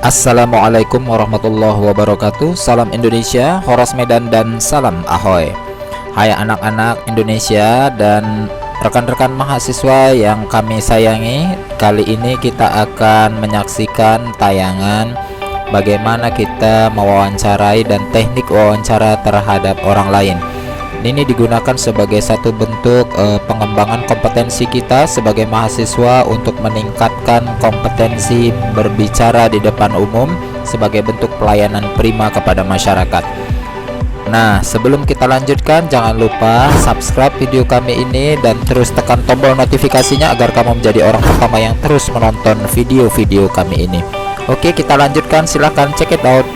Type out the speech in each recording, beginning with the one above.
Assalamualaikum warahmatullahi wabarakatuh. Salam Indonesia, Horas Medan, dan salam Ahoy. Hai anak-anak Indonesia dan rekan-rekan mahasiswa yang kami sayangi. Kali ini kita akan menyaksikan tayangan bagaimana kita mewawancarai dan teknik wawancara terhadap orang lain. Ini digunakan sebagai satu bentuk pengembangan kompetensi kita sebagai mahasiswa untuk meningkatkan kompetensi berbicara di depan umum sebagai bentuk pelayanan prima kepada masyarakat. Nah, sebelum kita lanjutkan, jangan lupa subscribe video kami ini dan terus tekan tombol notifikasinya agar kamu menjadi orang pertama yang terus menonton video-video kami ini. Oke, kita lanjutkan, silahkan check it out.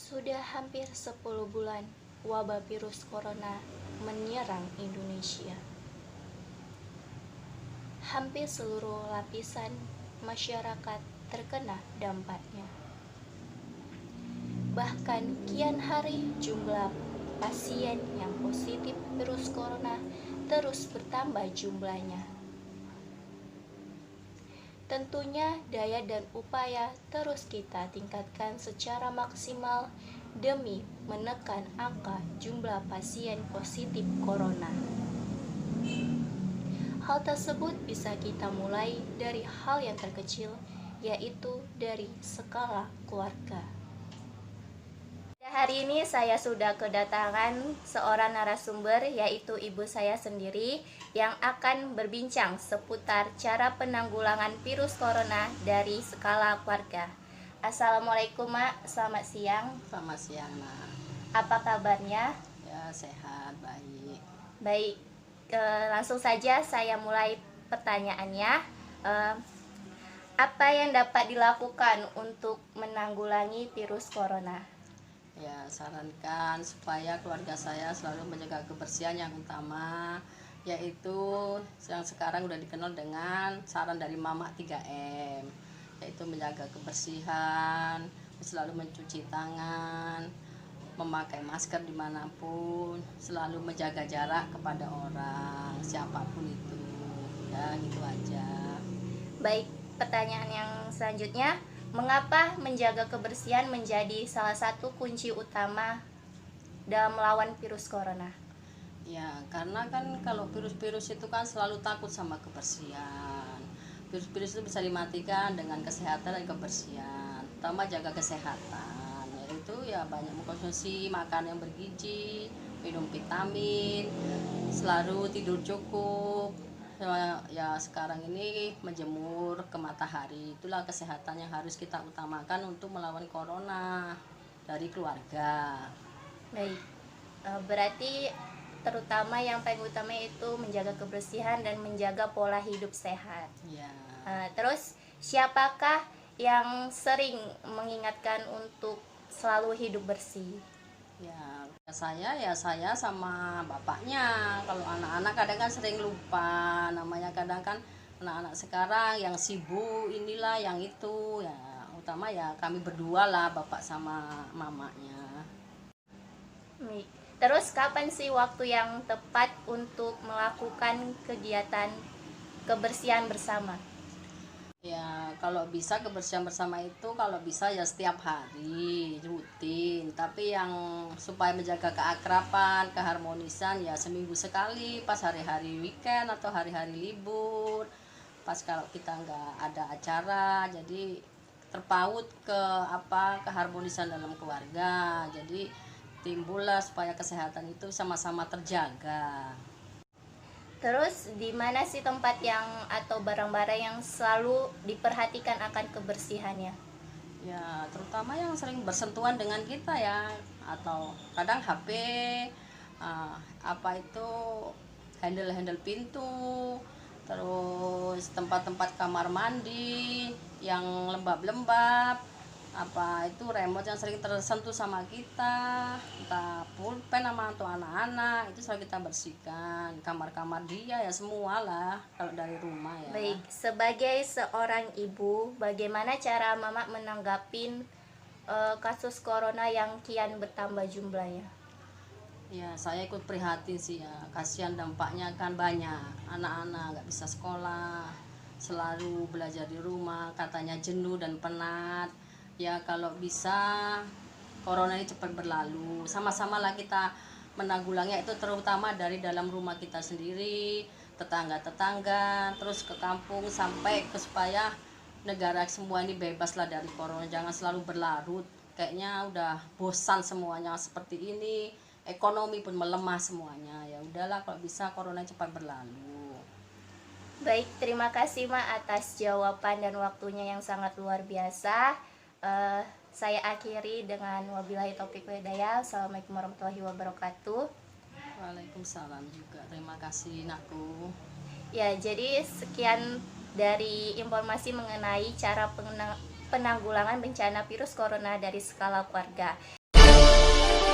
Sudah hampir 10 bulan wabah virus corona menyerang Indonesia. Hampir seluruh lapisan masyarakat terkena dampaknya. Bahkan kian hari jumlah pasien yang positif virus corona terus bertambah jumlahnya. Tentunya daya dan upaya terus kita tingkatkan secara maksimal demi menekan angka jumlah pasien positif corona. Hal tersebut bisa kita mulai dari hal yang terkecil, yaitu dari skala keluarga. Hari ini saya sudah kedatangan seorang narasumber, yaitu ibu saya sendiri, yang akan berbincang seputar cara penanggulangan virus corona dari skala keluarga. Assalamualaikum, Mak. Selamat siang. Selamat siang, Nak. Apa kabarnya? Ya, sehat, baik. Baik, langsung saja saya mulai pertanyaannya. Apa yang dapat dilakukan untuk menanggulangi virus corona? Ya, sarankan supaya keluarga saya selalu menjaga kebersihan yang utama, yaitu yang sekarang udah dikenal dengan saran dari Mama 3M, yaitu menjaga kebersihan, selalu mencuci tangan, memakai masker dimanapun, selalu menjaga jarak kepada orang, siapapun itu. Ya, gitu aja. Baik, pertanyaan yang selanjutnya, mengapa menjaga kebersihan menjadi salah satu kunci utama dalam melawan virus corona? Ya, karena kan kalau virus-virus itu kan selalu takut sama kebersihan. Virus-virus itu bisa dimatikan dengan kesehatan dan kebersihan. Pertama, jaga kesehatan, yaitu ya banyak mengkonsumsi makanan yang bergizi, minum vitamin, selalu tidur cukup. Ya, sekarang ini menjemur ke matahari, itulah kesehatan yang harus kita utamakan untuk melawan corona dari keluarga. Baik, berarti terutama yang paling utama itu menjaga kebersihan dan menjaga pola hidup sehat. Ya. Terus siapakah yang sering mengingatkan untuk selalu hidup bersih? Ya, saya sama bapaknya. Kalau anak-anak kadang kan sering lupa, namanya kadang kan anak-anak sekarang yang sibuk inilah yang itu ya, utama ya kami berdua lah, bapak sama mamanya. Baik. Terus kapan sih waktu yang tepat untuk melakukan kegiatan kebersihan bersama? Ya, kalau bisa kebersihan bersama itu kalau bisa ya setiap hari rutin, tapi yang supaya menjaga keakraban, keharmonisan ya seminggu sekali pas hari-hari weekend atau hari-hari libur, pas kalau kita nggak ada acara, jadi terpaut ke keharmonisan dalam keluarga, jadi timbullah supaya kesehatan itu sama-sama terjaga. Terus di mana sih tempat yang atau barang-barang yang selalu diperhatikan akan kebersihannya? Ya, terutama yang sering bersentuhan dengan kita ya, atau kadang HP, handle pintu, terus tempat-tempat kamar mandi yang lembab-lembab, apa itu remote yang sering tersentuh sama kita, entah pulpen sama untuk anak-anak itu selalu kita bersihkan, kamar-kamar dia ya semua lah kalau dari rumah ya. Baik, sebagai seorang ibu, bagaimana cara Mama menanggapin kasus corona yang kian bertambah jumlahnya? Ya saya ikut prihatin sih ya, kasihan dampaknya kan banyak, anak-anak nggak bisa sekolah, selalu belajar di rumah, katanya jenuh dan penat. Ya kalau bisa corona ini cepat berlalu, sama-sama lah kita menanggulanginya, itu terutama dari dalam rumah kita sendiri, tetangga-tetangga, terus ke kampung sampai ke supaya negara semua ini bebas lah dari corona, jangan selalu berlarut. Kayaknya udah bosan semuanya seperti ini, ekonomi pun melemah semuanya. Ya udahlah kalau bisa corona cepat berlalu. Baik, terima kasih Ma atas jawaban dan waktunya yang sangat luar biasa. Saya akhiri dengan wabillahi taufiq wal hidayah. Assalamualaikum warahmatullahi wabarakatuh. Waalaikumsalam juga. Terima kasih nakku. Ya, jadi sekian dari informasi mengenai cara penanggulangan bencana virus corona dari skala keluarga.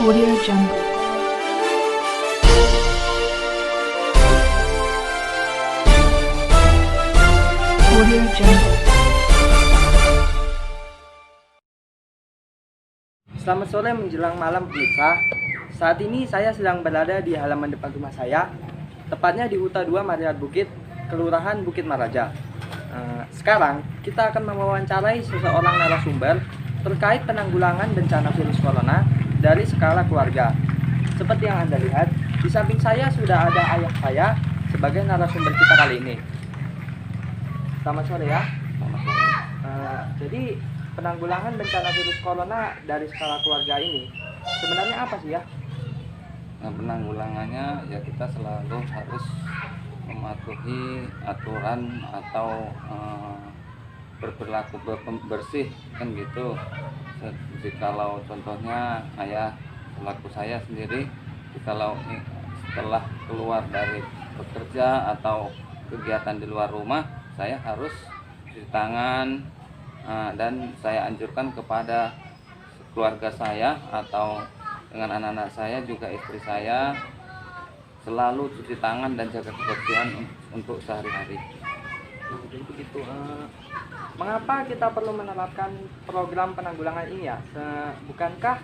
Audio Jungle. Audio Jungle. Selamat sore menjelang malam pemirsa. Saat ini saya sedang berada di halaman depan rumah saya, tepatnya di Huta 2 Mariat Bukit, Kelurahan Bukit Maraja. Sekarang kita akan mewawancarai seseorang narasumber terkait penanggulangan bencana virus corona dari skala keluarga. Seperti yang Anda lihat, di samping saya sudah ada ayah saya sebagai narasumber kita kali ini. Selamat sore ya. Selamat sore. Jadi penanggulangan bencana virus corona dari skala keluarga ini sebenarnya apa sih ya? Nah, penanggulangannya ya kita selalu harus mematuhi aturan atau berperilaku bersih kan gitu. Kalau contohnya ayah selaku saya sendiri, kalau setelah keluar dari bekerja atau kegiatan di luar rumah, saya harus cuci tangan. Dan saya anjurkan kepada keluarga saya atau dengan anak-anak saya juga istri saya selalu cuci tangan dan jaga kebersihan untuk sehari-hari. Jadi begitu. Mengapa kita perlu menerapkan program penanggulangan ini ya? Bukankah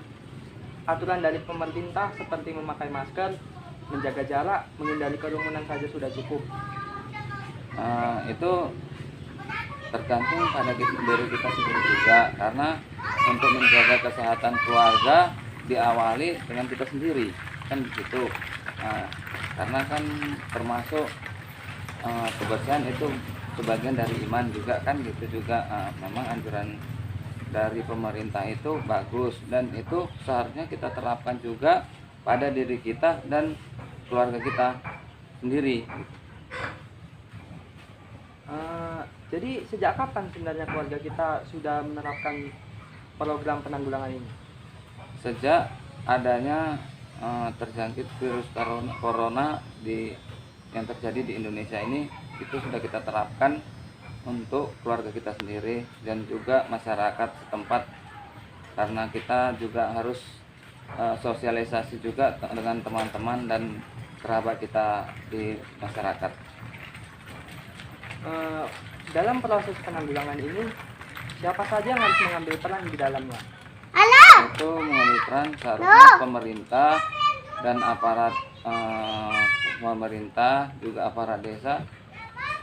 aturan dari pemerintah seperti memakai masker, menjaga jarak, menghindari kerumunan saja sudah cukup? Itu tergantung pada diri kita sendiri juga, karena untuk menjaga kesehatan keluarga diawali dengan kita sendiri kan begitu. Karena kan termasuk kebersihan itu sebagian dari iman juga kan gitu juga. Memang anjuran dari pemerintah itu bagus dan itu seharusnya kita terapkan juga pada diri kita dan keluarga kita sendiri. Jadi sejak kapan sebenarnya keluarga kita sudah menerapkan program penanggulangan ini? Sejak adanya terjangkit virus corona yang terjadi di Indonesia ini, itu sudah kita terapkan untuk keluarga kita sendiri dan juga masyarakat setempat, karena kita juga harus sosialisasi juga dengan teman-teman dan kerabat kita di masyarakat. Dalam proses penanggulangan ini, siapa saja yang harus mengambil peran di dalamnya? Itu mengambil peran seharusnya pemerintah dan aparat pemerintah, juga aparat desa,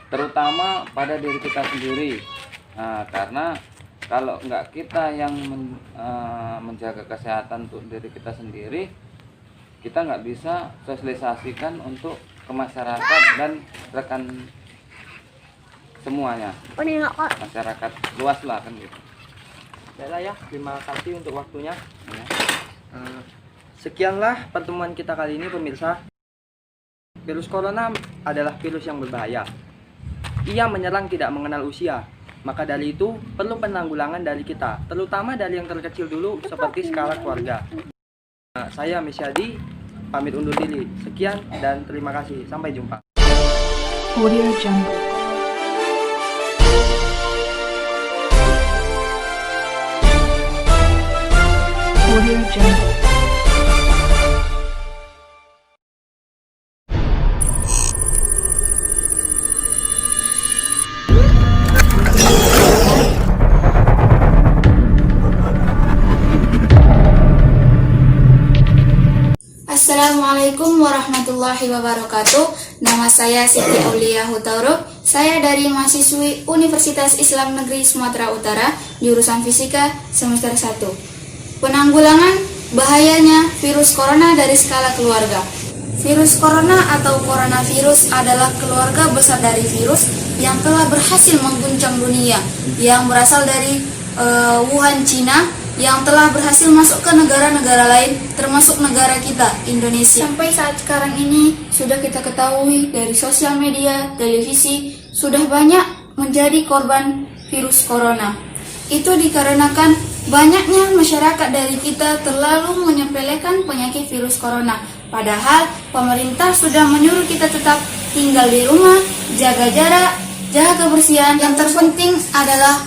terutama pada diri kita sendiri. Karena kalau nggak kita yang menjaga kesehatan untuk diri kita sendiri, kita nggak bisa sosialisasikan untuk ke masyarakat dan rekan semuanya, masyarakat luas lah kan gitu. Baiklah ya, terima kasih untuk waktunya. Sekianlah pertemuan kita kali ini pemirsa. Virus corona adalah virus yang berbahaya. Ia menyerang tidak mengenal usia. Maka dari itu perlu penanggulangan dari kita, terutama dari yang terkecil dulu seperti skala keluarga. Saya Misyadi, pamit undur diri. Sekian dan terima kasih. Sampai jumpa. Audio Jungle. Audio Jungle. Assalamualaikum warahmatullahi wabarakatuh. Nama saya Siti Aulia Hutauruk. Saya dari mahasiswi Universitas Islam Negeri Sumatera Utara, jurusan Fisika semester 1. Penanggulangan bahayanya virus corona dari skala keluarga. Virus corona atau coronavirus adalah keluarga besar dari virus yang telah berhasil mengguncang dunia, yang berasal dari Wuhan, Cina, yang telah berhasil masuk ke negara-negara lain, termasuk negara kita, Indonesia. Sampai saat sekarang ini, sudah kita ketahui dari sosial media, televisi, sudah banyak menjadi korban virus corona. Itu dikarenakan banyaknya masyarakat dari kita terlalu menyepelekan penyakit virus corona. Padahal pemerintah sudah menyuruh kita tetap tinggal di rumah, jaga jarak, jaga kebersihan. Yang terpenting adalah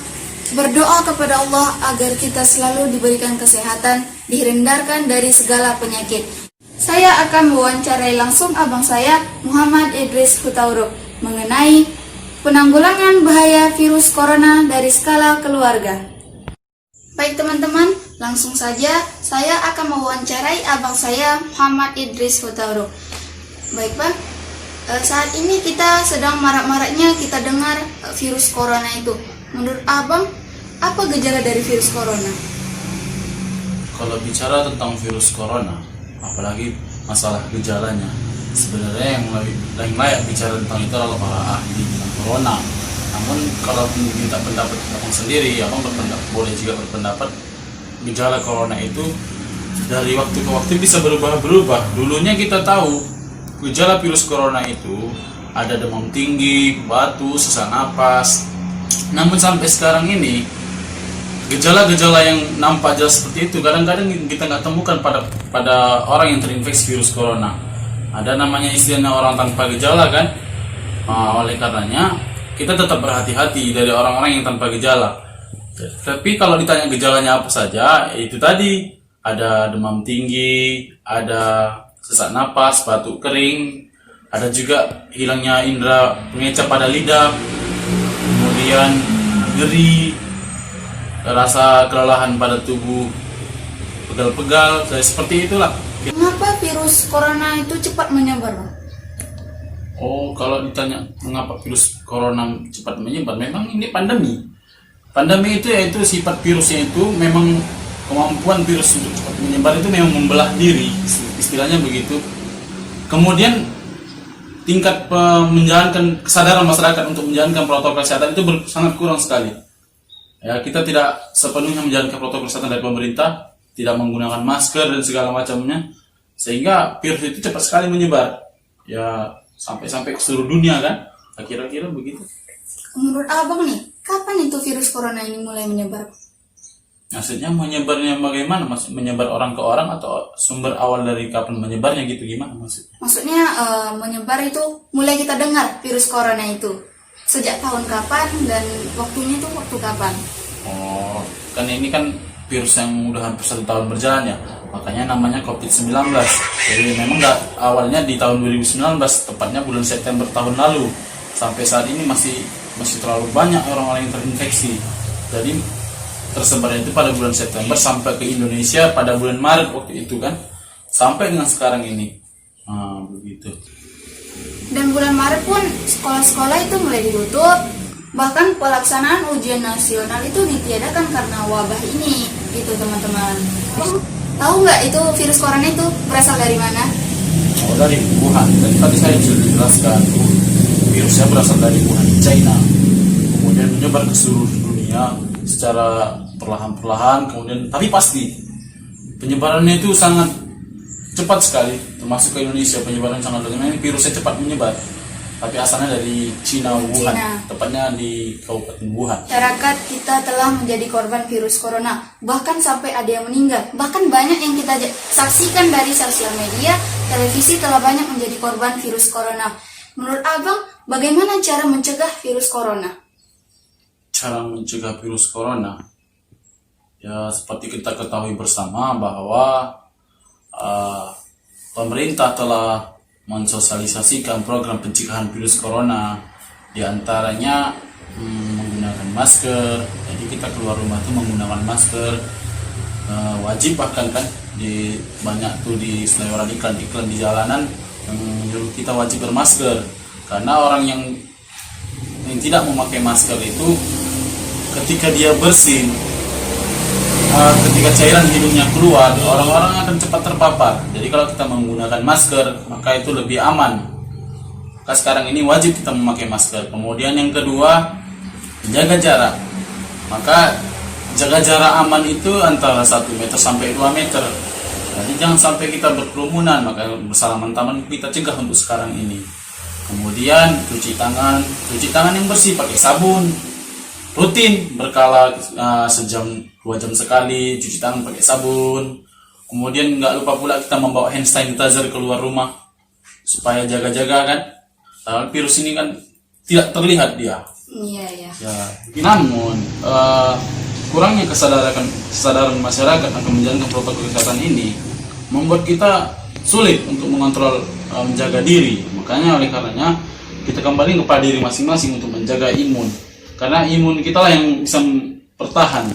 berdoa kepada Allah agar kita selalu diberikan kesehatan, dihindarkan dari segala penyakit. Saya akan mewawancarai langsung abang saya, Muhammad Idris Hutauruk, mengenai penanggulangan bahaya virus corona dari skala keluarga. Baik teman-teman, langsung saja saya akan mewawancarai abang saya, Muhammad Idris Hutauruk. Baik Pak, saat ini kita sedang marak-maraknya kita dengar virus corona itu. Menurut abang, apa gejala dari virus corona? Kalau bicara tentang virus corona, apalagi masalah gejalanya, sebenarnya yang lebih layak bicara tentang itu adalah para ahli tentang corona. Namun kalau minta pendapat abang sendiri, abang boleh juga berpendapat gejala corona itu dari waktu ke waktu bisa berubah-berubah. Dulunya kita tahu gejala virus corona itu ada demam tinggi, batuk, sesak napas. Namun sampai sekarang ini gejala-gejala yang nampak jelas seperti itu kadang-kadang kita nggak temukan pada orang yang terinfeksi virus corona. Ada namanya istilahnya orang tanpa gejala kan. Oleh karenanya kita tetap berhati-hati dari orang-orang yang tanpa gejala. Tapi kalau ditanya gejalanya apa saja, itu tadi ada demam tinggi, ada sesak napas, batuk kering, ada juga hilangnya indera pengeca pada lidah, kemudian nyeri, rasa kelelahan pada tubuh, pegal-pegal, seperti itulah. Mengapa virus corona itu cepat menyebar, Bang? Oh, kalau ditanya mengapa virus corona cepat menyebar, memang ini pandemi. Pandemi itu yaitu sifat virusnya itu memang kemampuan virus untuk cepat menyebar itu memang membelah diri, istilahnya begitu. Kemudian tingkat menjalankan kesadaran masyarakat untuk menjalankan protokol kesehatan itu sangat kurang sekali. Ya, kita tidak sepenuhnya menjalankan protokol kesehatan dari pemerintah, tidak menggunakan masker dan segala macamnya, sehingga virus itu cepat sekali menyebar. Ya, sampai ke seluruh dunia kan? Kira-kira begitu. Menurut abang nih, kapan itu virus corona ini mulai menyebar? Maksudnya menyebarnya bagaimana? Menyebar orang ke orang atau sumber awal dari kapan menyebarnya gitu, gimana maksudnya? Maksudnya menyebar itu mulai kita dengar virus corona itu sejak tahun kapan dan waktunya itu waktu kapan? Oh, kan ini kan virus yang udah hampir 1 tahun berjalan ya, makanya namanya COVID-19. Jadi memang awalnya di tahun 2019, tepatnya bulan September tahun lalu. Sampai saat ini masih terlalu banyak orang-orang yang terinfeksi. Jadi tersebarnya itu pada bulan September sampai ke Indonesia pada bulan Maret waktu itu kan, sampai dengan sekarang ini. Begitu. Dan bulan Maret pun sekolah-sekolah itu mulai ditutup. Bahkan pelaksanaan ujian nasional itu ditiadakan karena wabah ini, gitu teman-teman. Tahu nggak itu virus corona itu berasal dari mana? Oh, dari Wuhan. Tadi saya sudah jelaskan, virusnya berasal dari Wuhan, China. Kemudian menyebar ke seluruh dunia secara perlahan-perlahan, kemudian tapi pasti penyebarannya itu sangat cepat sekali, termasuk ke Indonesia penyebaran sangat bagaimana virusnya cepat menyebar. Tapi asalnya dari Cina, Wuhan, tepatnya di Kabupaten Wuhan. Masyarakat kita telah menjadi korban virus corona, bahkan sampai ada yang meninggal. Bahkan banyak yang kita saksikan dari sosial media, televisi telah banyak menjadi korban virus corona. Menurut abang, bagaimana cara mencegah virus corona? Cara mencegah virus corona? Ya, seperti kita ketahui bersama bahwa pemerintah telah mensosialisasikan program pencegahan virus corona, diantaranya menggunakan masker. Jadi kita keluar rumah itu menggunakan masker, wajib bahkan kan di banyak tuh di selebaran iklan-iklan di jalanan yang menyuruh kita wajib bermasker, karena orang yang tidak memakai masker itu ketika dia bersin, ketika cairan hidungnya keluar, orang-orang akan cepat terpapar. Jadi kalau kita menggunakan masker, maka itu lebih aman. Maka sekarang ini wajib kita memakai masker. Kemudian yang kedua, jaga jarak. Maka jaga jarak aman itu antara 1 meter sampai 2 meter. Jadi jangan sampai kita berkerumunan, maka bersalaman-salaman kita cegah untuk sekarang ini. Kemudian cuci tangan yang bersih pakai sabun. Rutin berkala sejam 2 jam sekali cuci tangan pakai sabun. Kemudian nggak lupa pula kita membawa hand sanitizer keluar rumah supaya jaga-jaga kan. Virus ini kan tidak terlihat dia. Iya. Ya, namun kurangnya kesadaran masyarakat akan menjalankan protokol kesehatan ini membuat kita sulit untuk mengontrol menjaga diri. Makanya oleh karenanya kita kembali kepada diri masing-masing untuk menjaga imun. Karena imun kita lah yang bisa bertahan.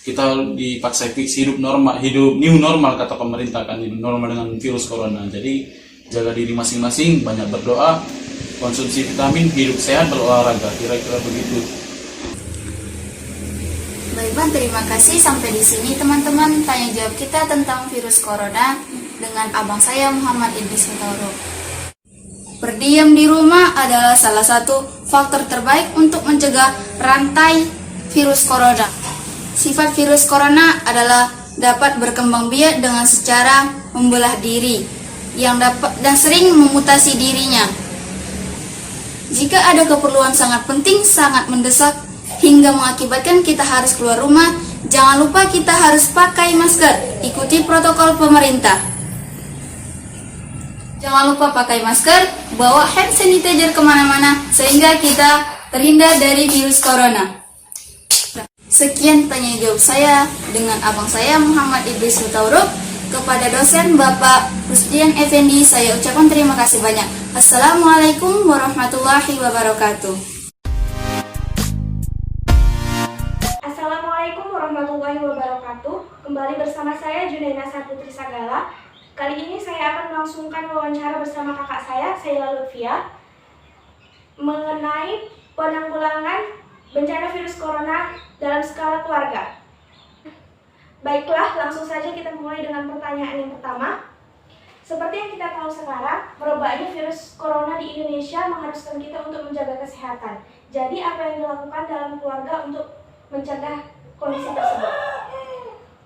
Kita dipaksa fix hidup new normal kata pemerintah kan, hidup normal dengan virus corona. Jadi jaga diri masing-masing, banyak berdoa, konsumsi vitamin, hidup sehat, berolahraga. Kira-kira begitu. Baik Bang, terima kasih. Sampai di sini teman-teman tanya jawab kita tentang virus corona dengan abang saya Muhammad Idris Hutauro. Berdiam di rumah adalah salah satu faktor terbaik untuk mencegah rantai virus corona. Sifat virus corona adalah dapat berkembang biak dengan secara membelah diri yang dapat dan sering memutasi dirinya. Jika ada keperluan sangat penting, sangat mendesak hingga mengakibatkan kita harus keluar rumah, jangan lupa kita harus pakai masker. Ikuti protokol pemerintah. Jangan lupa pakai masker, bawa hand sanitizer kemana-mana sehingga kita terhindar dari virus corona. Sekian tanya jawab saya dengan abang saya Muhammad Idris Hutauro. Kepada dosen Bapak Rusdian Effendi, saya ucapkan terima kasih banyak. Assalamualaikum warahmatullahi wabarakatuh. Assalamualaikum warahmatullahi wabarakatuh. Kembali bersama saya Junaina Saputri Sagala. Kali ini saya akan melangsungkan wawancara bersama kakak saya, Saila Lutfia, mengenai penanggulangan bencana virus corona dalam skala keluarga. Baiklah, langsung saja kita mulai dengan pertanyaan yang pertama. Seperti yang kita tahu sekarang, merebaknya virus corona di Indonesia mengharuskan kita untuk menjaga kesehatan. Jadi apa yang dilakukan dalam keluarga untuk mencegah kondisi tersebut?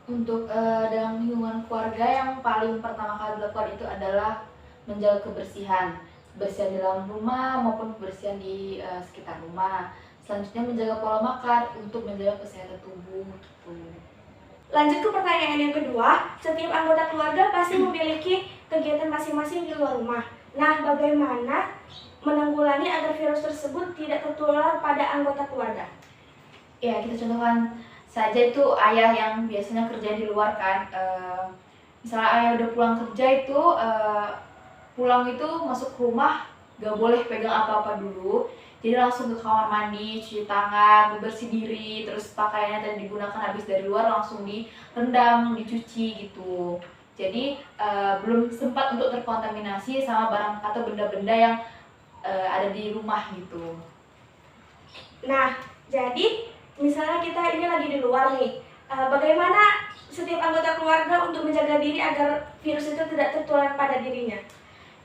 Untuk dalam lingkungan keluarga yang paling pertama kali dilakukan itu adalah menjaga kebersihan di dalam rumah maupun kebersihan di sekitar rumah. Selanjutnya menjaga pola makan untuk menjaga kesehatan tubuh. Lanjut ke pertanyaan yang kedua, setiap anggota keluarga pasti memiliki kegiatan masing-masing di luar rumah. Nah, bagaimana menanggulangi agar virus tersebut tidak tertular pada anggota keluarga? Ya, kita contohkan saja itu ayah yang biasanya kerja di luar kan. Misalnya ayah udah pulang kerja itu, pulang itu masuk ke rumah gak boleh pegang apa-apa dulu. Jadi langsung ke kamar mandi, cuci tangan, bersih diri, terus pakaiannya yang digunakan habis dari luar langsung direndam, dicuci gitu. Jadi belum sempat untuk terkontaminasi sama barang atau benda-benda yang ada di rumah gitu. Nah, jadi misalnya kita ini lagi di luar nih, bagaimana setiap anggota keluarga untuk menjaga diri agar virus itu tidak tertular pada dirinya?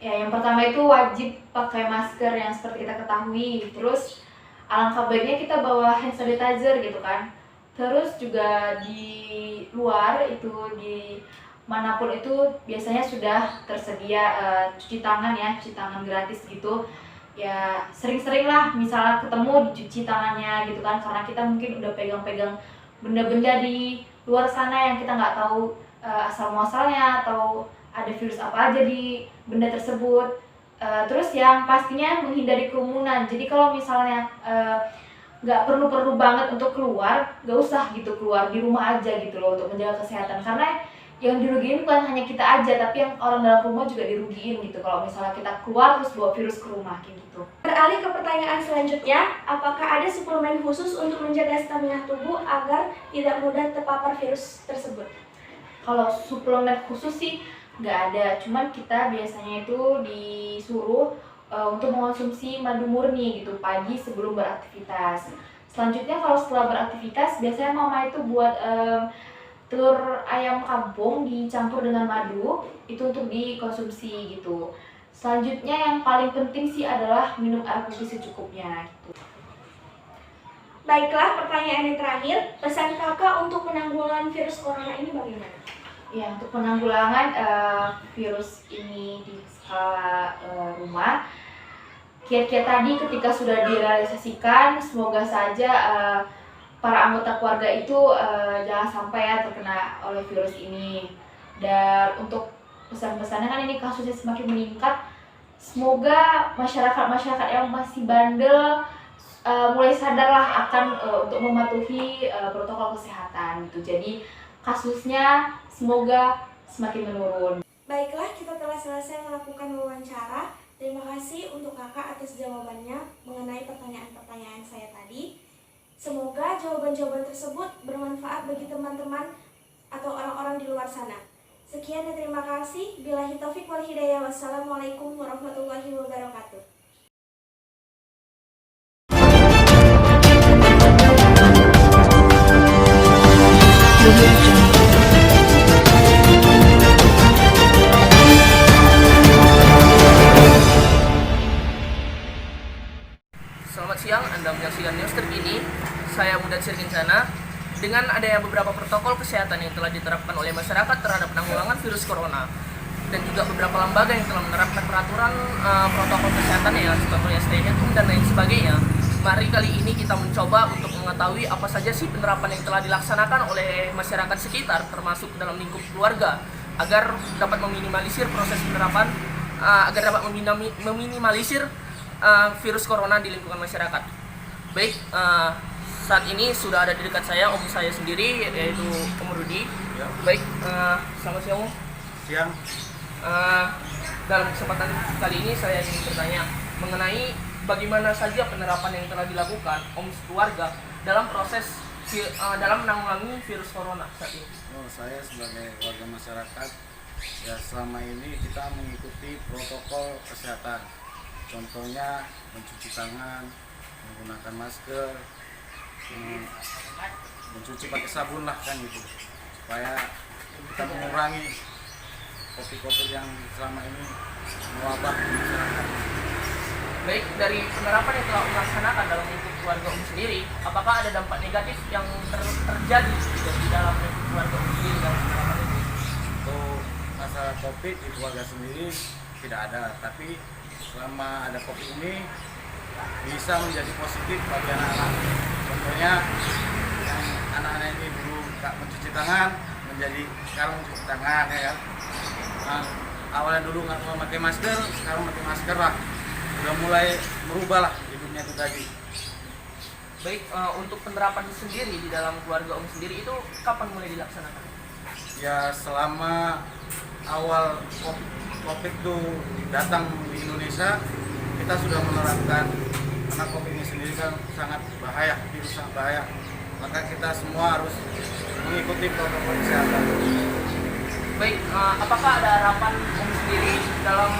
Ya, yang pertama itu wajib pakai masker yang seperti kita ketahui. Terus alangkah baiknya kita bawa hand sanitizer gitu kan. Terus juga di luar itu di manapun itu biasanya sudah tersedia cuci tangan gratis gitu. Ya sering-sering lah misalnya ketemu dicuci tangannya gitu kan, karena kita mungkin udah pegang-pegang benda-benda di luar sana yang kita nggak tahu asal muasalnya atau ada virus apa aja di benda tersebut. Terus yang pastinya menghindari kerumunan. Jadi kalau misalnya nggak perlu banget untuk keluar, nggak usah gitu keluar, di rumah aja gitu loh untuk menjaga kesehatan. Karena yang dirugiin bukan hanya kita aja, tapi yang orang dalam rumah juga dirugiin gitu kalau misalnya kita keluar terus bawa virus ke rumah kayak gitu. Beralih ke pertanyaan selanjutnya, apakah ada suplemen khusus untuk menjaga stamina tubuh agar tidak mudah terpapar virus tersebut? Kalau suplemen khusus sih nggak ada, cuman kita biasanya itu disuruh untuk mengonsumsi madu murni gitu pagi sebelum beraktivitas. Selanjutnya kalau setelah beraktivitas biasanya mama itu buat telur ayam kampung dicampur dengan madu itu untuk dikonsumsi gitu. Selanjutnya yang paling penting sih adalah minum air putih secukupnya gitu. Baiklah, pertanyaan yang terakhir, pesan kakak untuk penanggulangan virus corona ini bagaimana? Ya, untuk penanggulangan virus ini di skala rumah, kiat-kiat tadi ketika sudah direalisasikan, semoga saja para anggota keluarga itu jangan sampai ya terkena oleh virus ini. Dan untuk pesan-pesannya kan ini kasusnya semakin meningkat, semoga masyarakat yang masih bandel mulai sadarlah akan untuk mematuhi protokol kesehatan gitu. Jadi kasusnya semoga semakin menurun. Baiklah, kita telah selesai melakukan wawancara. Terima kasih untuk kakak atas jawabannya mengenai pertanyaan-pertanyaan saya tadi. Semoga jawaban-jawaban tersebut bermanfaat bagi teman-teman atau orang-orang di luar sana. Sekian dan terima kasih. Billahi taufik wal hidayah. Wassalamualaikum warahmatullahi wabarakatuh. Audio Jungle. Selamat siang, Anda menyaksikan News terkini. Saya Mudatsir Kinsana. Dengan adanya beberapa protokol kesehatan yang telah diterapkan oleh masyarakat terhadap penanggulangan virus corona dan juga beberapa lembaga yang telah menerapkan peraturan protokol kesehatan ya, contohnya stay at home dan lain sebagainya. Mari kali ini kita mencoba untuk mengetahui apa saja sih penerapan yang telah dilaksanakan oleh masyarakat sekitar termasuk dalam lingkup keluarga agar dapat meminimalisir proses penerapan agar dapat meminimalisir virus corona di lingkungan masyarakat. Baik, saat ini sudah ada di dekat saya om saya sendiri yaitu Om Rudi. Ya. Baik, selamat siang Om. Siang. Dalam kesempatan kali ini saya ingin bertanya mengenai bagaimana saja penerapan yang telah dilakukan om keluarga dalam proses dalam menanggulangi virus corona saat ini. Oh, saya sebagai warga masyarakat ya selama ini kita mengikuti protokol kesehatan. Contohnya mencuci tangan, menggunakan masker, mencuci pakai sabun lah kan gitu, supaya kita mengurangi kopi-kopi yang selama ini mewabah di masyarakat. Baik, dari penerapan yang telah dilaksanakan dalam lingkup keluarga Om sendiri, apakah ada dampak negatif yang terjadi di dalam lingkup keluarga Om sendiri dalam penerapan ini? Untuk masalah COVID di keluarga sendiri tidak ada, tapi selama ada COVID ini bisa menjadi positif bagi anak-anak. Contohnya yang anak-anak ini dulu tak mencuci tangan menjadi sekarang mencuci tangan ya. Nah, awalnya dulu nggak mau pakai masker, sekarang pakai masker lah. Udah mulai merubah lah hidupnya itu tadi. Baik, untuk penerapan sendiri di dalam keluarga Om sendiri itu kapan mulai dilaksanakan? Ya selama awal COVID itu datang di Indonesia, kita sudah menerapkan karena COVID ini sendiri kan sangat bahaya, virus sangat bahaya. Maka kita semua harus mengikuti protokol kesehatan. Baik, apakah ada harapan Om sendiri dalam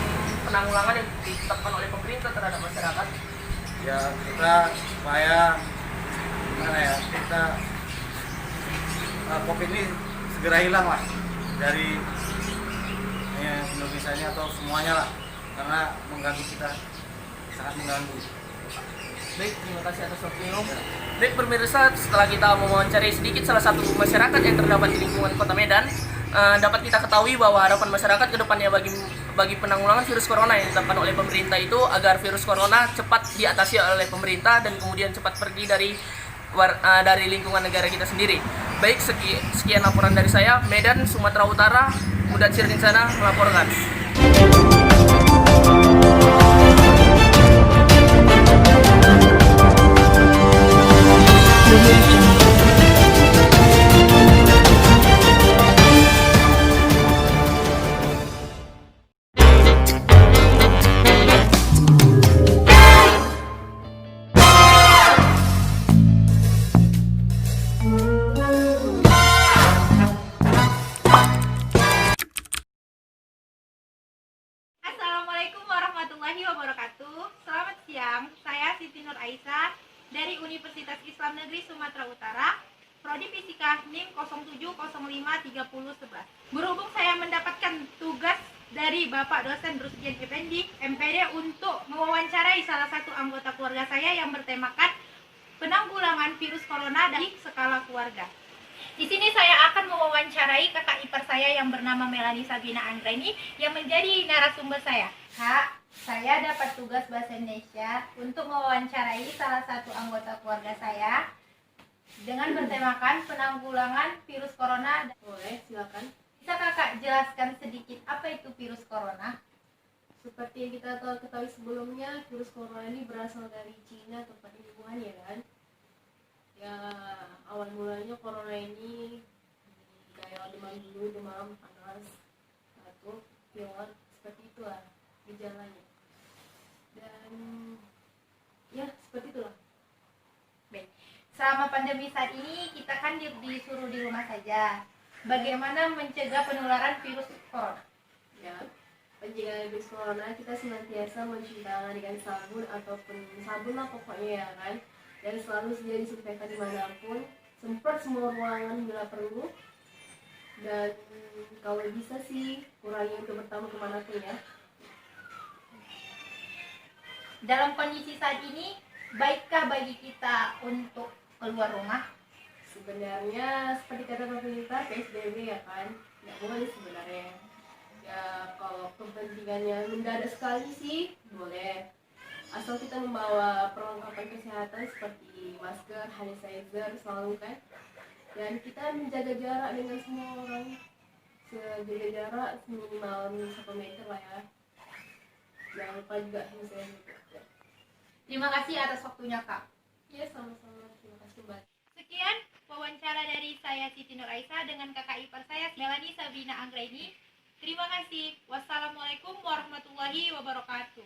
penanggulangan yang ditetapkan oleh pemerintah terhadap masyarakat? Ya kita supaya gimana ya, kita COVID ini segera hilang lah dari Indonesia ini atau semuanya lah, karena mengganggu kita, sangat mengganggu. Baik, terima kasih atas waktunya Om. Baik pemirsa, setelah kita mewawancari sedikit salah satu masyarakat yang terdapat di lingkungan Kota Medan, dapat kita ketahui bahwa harapan masyarakat ke depannya bagi penanggulangan virus corona yang ditetapkan oleh pemerintah itu agar virus corona cepat diatasi oleh pemerintah dan kemudian cepat pergi dari lingkungan negara kita sendiri. Baik, sekian laporan dari saya, Medan, Sumatera Utara. Mudatsir Kinsana melaporkan. Audio Jungle. Assalamualaikum warahmatullahi wabarakatuh. Selamat siang, saya Siti Nur Aisyah dari Universitas Islam Negeri Sumatera Utara, Prodi Fisika NIM 07053011. Berhubung saya mendapatkan tugas dari Bapak dosen Rusdian Effendi, MPD, untuk mewawancarai salah satu anggota keluarga saya yang bertemakan penanggulangan virus corona dari skala keluarga. Di sini saya akan mewawancarai kakak ipar saya yang bernama Melanie Sabina Anggreni yang menjadi narasumber saya. Kak, saya dapat tugas bahasa Indonesia untuk mewawancarai salah satu anggota keluarga saya dengan bertemakan penanggulangan virus corona. Boleh, silakan. Bisa kakak jelaskan sedikit apa itu virus corona? Seperti yang kita ketahui sebelumnya, virus corona ini berasal dari Cina, tepatnya di Wuhan, ya kan? Ya, awal mulanya corona ini kayak demam dulu, demam panas, batuk, pilek, seperti itulah gejalanya. Dan ya, seperti itulah. Baik. Selama pandemi saat ini kita kan disuruh di rumah saja. Bagaimana mencegah penularan virus corona? Ya, pencegahan virus corona kita senantiasa mencuci tangan dengan sabun ataupun sabun lah pokoknya, ya kan? Dan selalu sedia disinfektan dimanapun, semprot semua ruangan bila perlu. Dan kalau bisa sih kurangi untuk bertamu kemanapun ya. Dalam kondisi saat ini, baikkah bagi kita untuk keluar rumah? Sebenarnya seperti kata pemerintah PSBB, ya kan, nggak boleh sebenarnya. Ya kalau kepentingannya mendadak sekali sih boleh, asal kita membawa perlengkapan kesehatan seperti masker, hand sanitizer selalu kan, dan kita menjaga jarak dengan semua orang, sejaga jarak minimal 1 meter lah ya. Jangan lupa juga hand sanitizer. Terima kasih atas waktunya, Kak. Ya, sama-sama, terima kasih Mbak. Sekian wawancara dari saya Siti Nur Aisyah dengan kakak ipar saya Melanie Sabina Anggreni. Terima kasih. Wassalamualaikum warahmatullahi wabarakatuh.